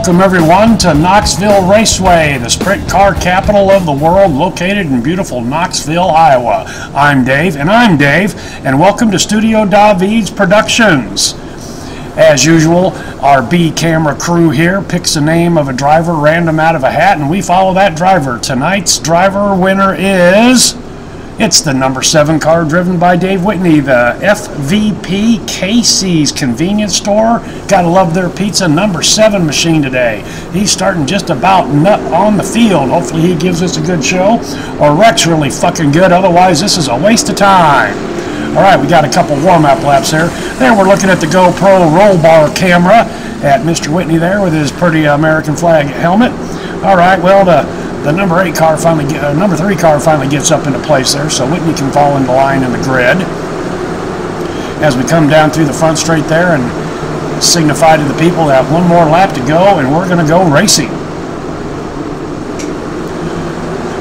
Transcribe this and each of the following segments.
welcome everyone to Knoxville Raceway, the sprint car capital of the world, located in beautiful Knoxville, Iowa. I'm Dave, and welcome to Studio David's Productions. As usual, our B camera crew here picks the name of a driver random out of a hat, and we follow that driver. Tonight's driver winner is... It's the number 7 car driven by Dave Whitney, the FVP Casey's convenience store. Gotta love their pizza number 7 machine today. He's starting just about on the field. Hopefully he gives us a good show, or Rex really fucking good. Otherwise, this is a waste of time. All right, we got a couple warm-up laps there. There, we're looking at the GoPro roll bar camera at Mr. Whitney there with his pretty American flag helmet. All right, well, the number 3 car finally gets up into place there, so Whitney can fall into line in the grid. As we come down through the front straight there and signify to the people that one more lap to go, and we're going to go racing.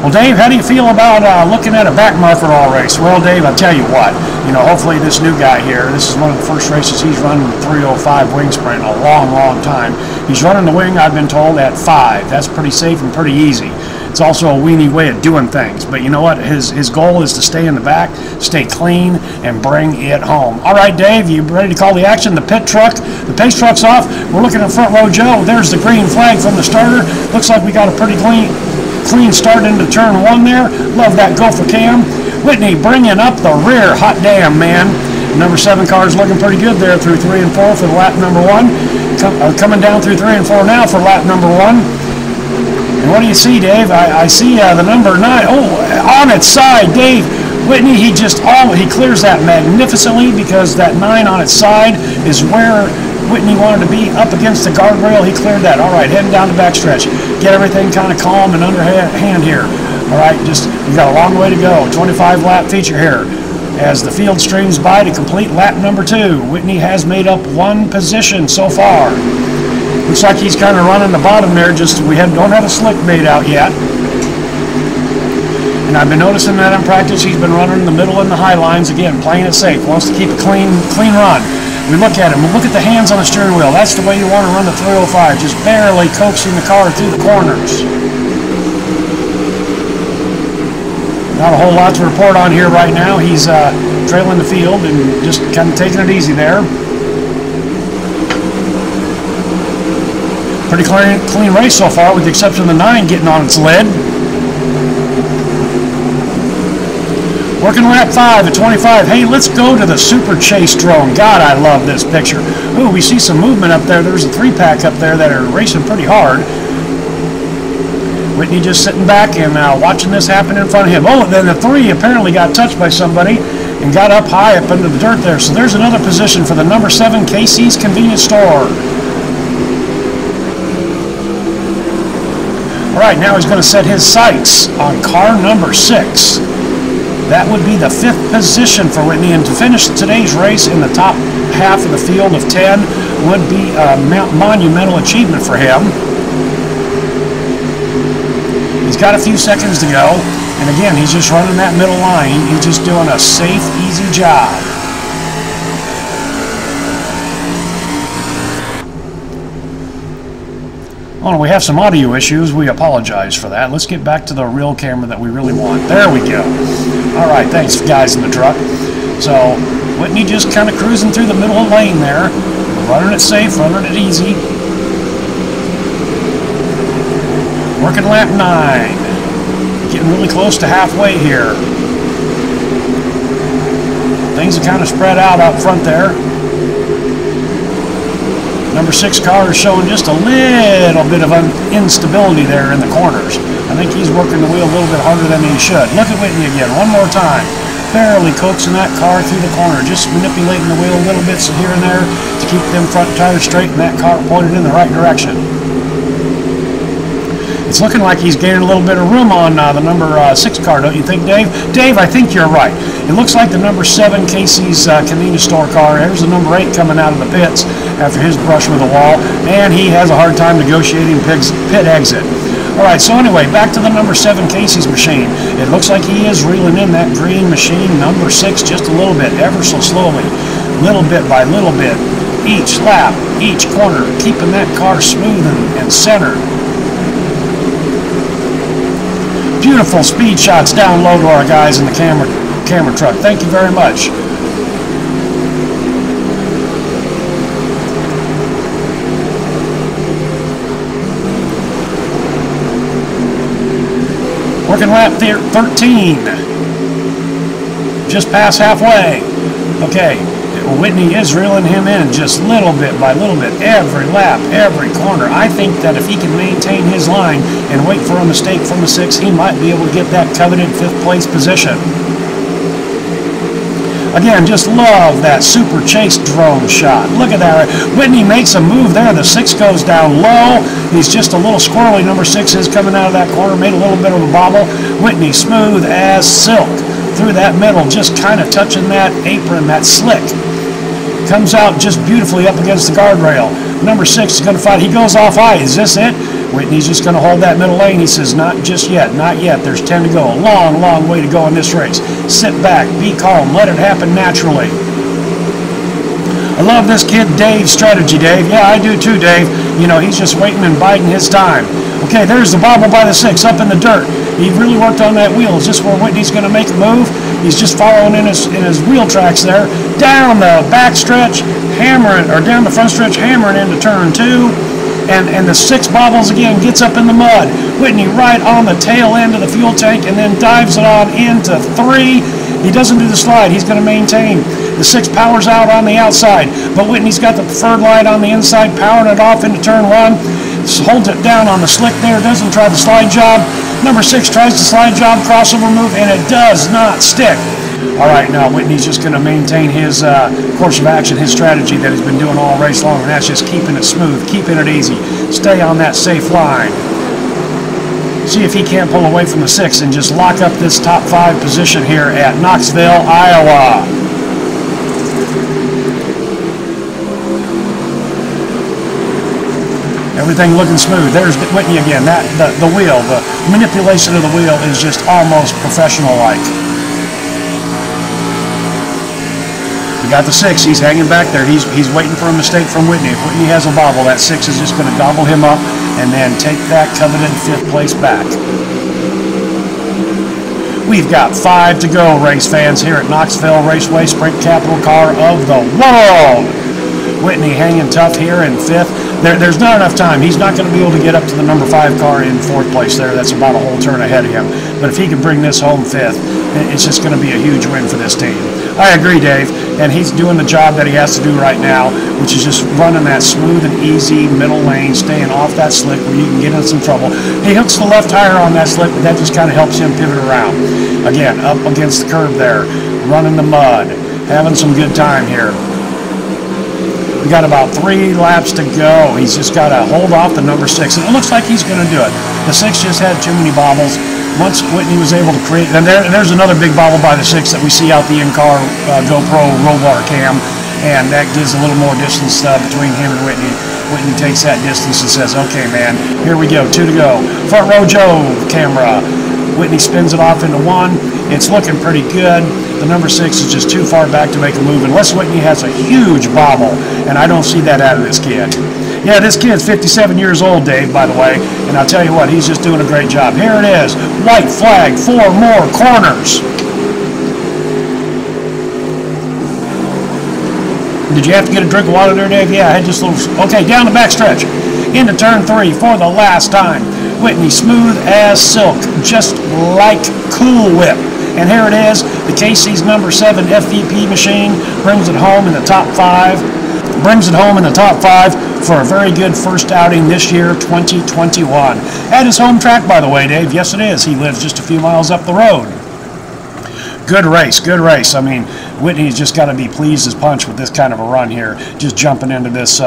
Well, Dave, how do you feel about looking at a back marker all race? Well, Dave, I'll tell you what. You know, hopefully this new guy here, this is one of the first races he's running the 305 wing sprint in a long, long time. He's running the wing, I've been told, at 5. That's pretty safe and pretty easy. It's also a weenie way of doing things. But you know what? His goal is to stay in the back, stay clean, and bring it home. All right, Dave, you ready to call the action? The pit truck, the pace truck's off. We're looking at front row Joe. There's the green flag from the starter. Looks like we got a pretty clean start into turn 1 there. Love that go for Cam. Whitney bringing up the rear. Hot damn, man. Number 7 car is looking pretty good there through 3 and 4 for the lap number 1. Coming down through 3 and 4 now for lap number 1. And what do you see, Dave? I see the number 9. Oh, on its side, Dave. Whitney, he clears that magnificently, because that 9 on its side is where Whitney wanted to be, up against the guardrail. He cleared that. All right, heading down the backstretch. Get everything kind of calm and underhand here. All right, we've got a long way to go. 25 lap feature here. As the field streams by to complete lap number 2, Whitney has made up 1 position so far. Looks like he's kind of running the bottom there. Don't have a slick made out yet. And I've been noticing that in practice he's been running in the middle and the high lines again, playing it safe. Wants to keep a clean run. We look at him. We look at the hands on the steering wheel. That's the way you want to run the 305, just barely coaxing the car through the corners. Not a whole lot to report on here right now. He's trailing the field and just kind of taking it easy there. Pretty clean race so far, with the exception of the 9 getting on its lid. Working lap 5 at 25. Hey, let's go to the Super Chase drone. God, I love this picture. Ooh, we see some movement up there. There's a 3-pack up there that are racing pretty hard. Whitney just sitting back and watching this happen in front of him. Oh, then the 3 apparently got touched by somebody and got up high up into the dirt there. So there's another position for the number 7 Casey's convenience store. All right, now he's going to set his sights on car number 6. That would be the 5th position for Whitney, and to finish today's race in the top half of the field of 10 would be a monumental achievement for him. He's got a few seconds to go, and again, he's just running that middle line. He's just doing a safe, easy job. Oh, we have some audio issues. We apologize for that. Let's get back to the real camera that we really want. There we go. All right, thanks, guys in the truck. So, Whitney just kind of cruising through the middle of the lane there. Running it safe, running it easy. Working lap 9. Getting really close to halfway here. Things are kind of spread out front there. Number 6 car is showing just a little bit of instability there in the corners. I think he's working the wheel a little bit harder than he should. Look at Whitney again, one more time. Barely coaxing that car through the corner, just manipulating the wheel a little bit here and there to keep them front tires straight and that car pointed in the right direction. It's looking like he's gaining a little bit of room on the number 6 car, don't you think, Dave? Dave, I think you're right. It looks like the number 7 Casey's convenience store car. There's the number 8 coming out of the pits after his brush with the wall, and he has a hard time negotiating pit exit. All right, so anyway, back to the number 7 Casey's machine. It looks like he is reeling in that green machine, number 6, just a little bit, ever so slowly, little bit by little bit. each lap, each corner, keeping that car smooth and centered. Beautiful speed shots down low to our guys in the camera truck. Thank you very much. Working lap 13. Just past halfway. Okay, Whitney is reeling him in just little bit by little bit, every lap, every corner. I think that if he can maintain his line and wait for a mistake from the 6, he might be able to get that coveted 5th place position. Again, just love that super chase drone shot. Look at that. Whitney makes a move there. The 6 goes down low. He's just a little squirrely. Number 6 is coming out of that corner. Made a little bit of a bobble. Whitney smooth as silk through that middle, just kind of touching that apron, that slick. Comes out just beautifully up against the guardrail. Number 6 is going to fight. He goes off high. Is this it? Whitney's just going to hold that middle lane. He says, not just yet, not yet. There's 10 to go. A long, long way to go in this race. Sit back, be calm, let it happen naturally. I love this kid Dave's strategy, Dave. Yeah, I do too, Dave. You know, he's just waiting and biding his time. Okay, there's the bobble by the 6 up in the dirt. He really worked on that wheel. Is this where Whitney's going to make a move? He's just following in his wheel tracks there. Down the back stretch, hammering, or down the front stretch, hammering into turn 2. And the 6 bobbles again, gets up in the mud. Whitney right on the tail end of the fuel tank and then dives it on into 3. He doesn't do the slide. He's going to maintain. The 6 powers out on the outside, but Whitney's got the preferred light on the inside, powering it off into turn 1. Holds it down on the slick there, doesn't try the slide job. Number 6 tries the slide job, crossover move, and it does not stick. All right, now Whitney's just going to maintain his course of action, his strategy that he's been doing all race long, and that's just keeping it smooth, keeping it easy. Stay on that safe line. See if he can't pull away from the 6 and just lock up this top 5 position here at Knoxville, Iowa. Everything looking smooth. There's Whitney again. The wheel, the manipulation of the wheel is just almost professional-like. We got the 6. He's hanging back there. He's waiting for a mistake from Whitney. If Whitney has a bobble, that 6 is just going to gobble him up and then take that coveted 5th place back. We've got 5 to go, race fans, here at Knoxville Raceway, Sprint Capital Car of the World. Whitney hanging tough here in 5th. There's not enough time. He's not going to be able to get up to the number 5 car in 4th place there. That's about a whole turn ahead of him. But if he can bring this home 5th, it's just going to be a huge win for this team. I agree, Dave. And he's doing the job that he has to do right now, which is just running that smooth and easy middle lane, staying off that slick where you can get in some trouble. He hooks the left tire on that slick, but that just kind of helps him pivot around. Again, up against the curb there, running the mud, having some good time here. We got about 3 laps to go. He's just got to hold off the number 6, and it looks like he's going to do it. The 6 just had too many bobbles. Once Whitney was able to create, and there's another big bobble by the 6 that we see out the in-car GoPro roll bar cam, and that gives a little more distance between him and Whitney. Whitney takes that distance and says, okay, man, here we go, 2 to go. Front row Joe camera. Whitney spins it off into 1. It's looking pretty good. The number 6 is just too far back to make a move, unless Whitney has a huge bobble, and I don't see that out of this kid. Yeah, this kid's 57 years old, Dave, by the way, and I'll tell you what, he's just doing a great job. Here it is, white flag, 4 more corners. Did you have to get a drink of water there, Dave? Yeah, I had just a little. Okay, down the back stretch, into turn 3 for the last time. Whitney smooth as silk, just like Cool Whip. And here it is, the KC's number 7 FVP machine brings it home in the top 5. Brings it home in the top 5 for a very good first outing this year, 2021. At his home track, by the way, Dave. Yes, it is. He lives just a few miles up the road. Good race, good race. I mean, Whitney's just got to be pleased as punch with this kind of a run here, just jumping into this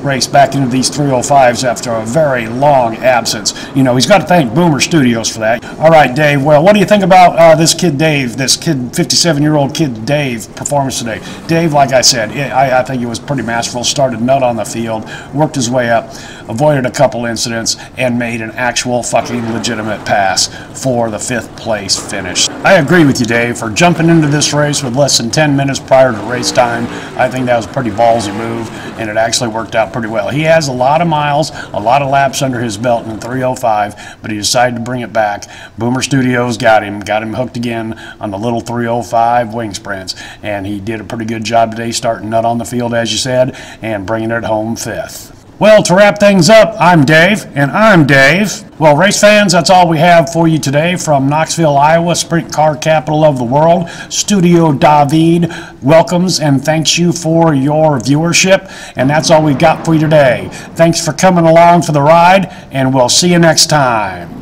race, back into these 305s after a very long absence. You know, he's got to thank Boomer Studios for that. All right, Dave, well, what do you think about this kid Dave, this kid, 57-year-old kid Dave performance today? Dave, like I said, I think it was pretty masterful, started nut on the field, worked his way up. avoided a couple incidents, and made an actual fucking legitimate pass for the 5th place finish. I agree with you, Dave, for jumping into this race with less than 10 minutes prior to race time. I think that was a pretty ballsy move, and it actually worked out pretty well. He has a lot of miles, a lot of laps under his belt in 305, but he decided to bring it back. Boomer Studios got him hooked again on the little 305 wing sprints, and he did a pretty good job today, starting nut on the field, as you said, and bringing it home 5th. Well, to wrap things up, I'm Dave, and I'm Dave. Well, race fans, that's all we have for you today from Knoxville, Iowa, sprint car capital of the world. Studio David welcomes and thanks you for your viewership, and that's all we got for you today. Thanks for coming along for the ride, and we'll see you next time.